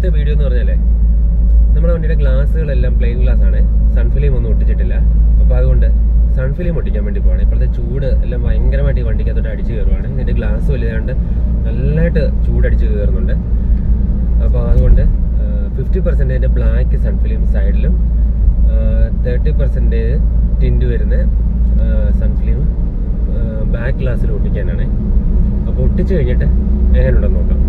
ഇന്നത്തെ വീഡിയോ എന്ന് പറഞ്ഞാലേ നമ്മുടെ വണ്ടിയുടെ ഗ്ലാസ്സുകളെല്ലാം പ്ലെയിൻ ഗ്ലാസ് ആണ്, സൺഫിലിം ഒന്നും ഒട്ടിച്ചിട്ടില്ല. അപ്പോൾ അതുകൊണ്ട് സൺഫിലിം ഒട്ടിക്കാൻ വേണ്ടി പോകണം. ഇപ്പോഴത്തെ ചൂട് എല്ലാം ഭയങ്കരമായിട്ട് ഈ വണ്ടിക്കകത്തോട്ട് അടിച്ച് കയറുവാണ്. ഇതിൻ്റെ ഗ്ലാസ് വലുതാണ്ട് നല്ലതായിട്ട് ചൂടടിച്ച് കയറുന്നുണ്ട്. അപ്പോൾ അതുകൊണ്ട് 50% ബ്ലാക്ക് സൺഫിലിം സൈഡിലും 30% ടിൻറ്റ് വരുന്ന സൺഫിലിം ബാക്ക് ഗ്ലാസ്സിൽ ഒട്ടിക്കാനാണ്. അപ്പോൾ ഒട്ടിച്ച് കഴിഞ്ഞിട്ട് എങ്ങനെയുണ്ടെന്ന് നോക്കാം.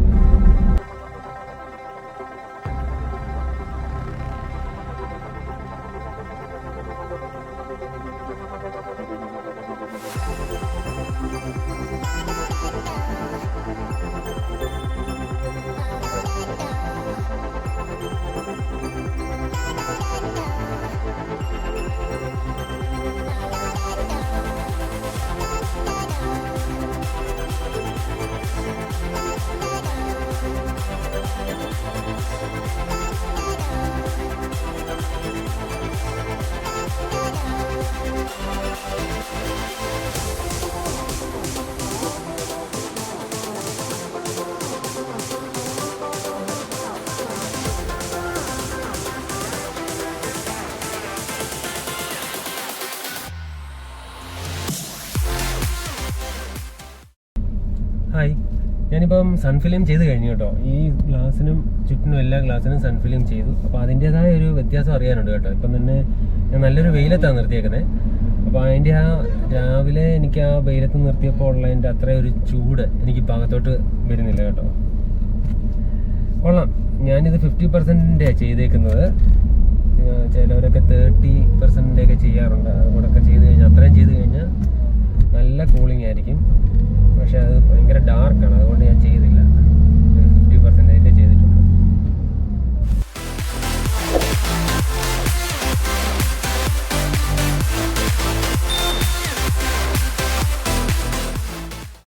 ഹായ്, ഞാനിപ്പം സൺഫിലിം ചെയ്ത് കഴിഞ്ഞു കേട്ടോ. ഈ ഗ്ലാസ്സിനും ചുറ്റിനും എല്ലാ ഗ്ലാസ്സിനും സൺഫിലിം ചെയ്തു. അപ്പോൾ അതിൻ്റേതായ ഒരു വ്യത്യാസം അറിയാനുണ്ട് കേട്ടോ. ഇപ്പം തന്നെ ഞാൻ നല്ലൊരു വെയിലത്താണ് നിർത്തിയേക്കുന്നത്. അപ്പോൾ അതിൻ്റെ രാവിലെ എനിക്ക് ആ വെയിലത്ത് നിർത്തിയപ്പോൾ ഉള്ളതിൻ്റെ അത്രയും ഒരു ചൂട് എനിക്ക് ഭാഗത്തോട്ട് വരുന്നില്ല കേട്ടോ. കൊള്ളാം. ഞാനിത് 50% ചെയ്തേക്കുന്നത്. ചിലവരൊക്കെ 30% ചെയ്യാറുണ്ട്. അതുകൂടെയൊക്കെ ചെയ്ത് കഴിഞ്ഞാൽ അത്രയും ചെയ്ത് കഴിഞ്ഞാൽ നല്ല കൂളിംഗ് ആയിരിക്കും. പക്ഷെ അത് ഭയങ്കര ഡാർക്കാണ്, അതുകൊണ്ട് ഞാൻ ചെയ്തില്ല.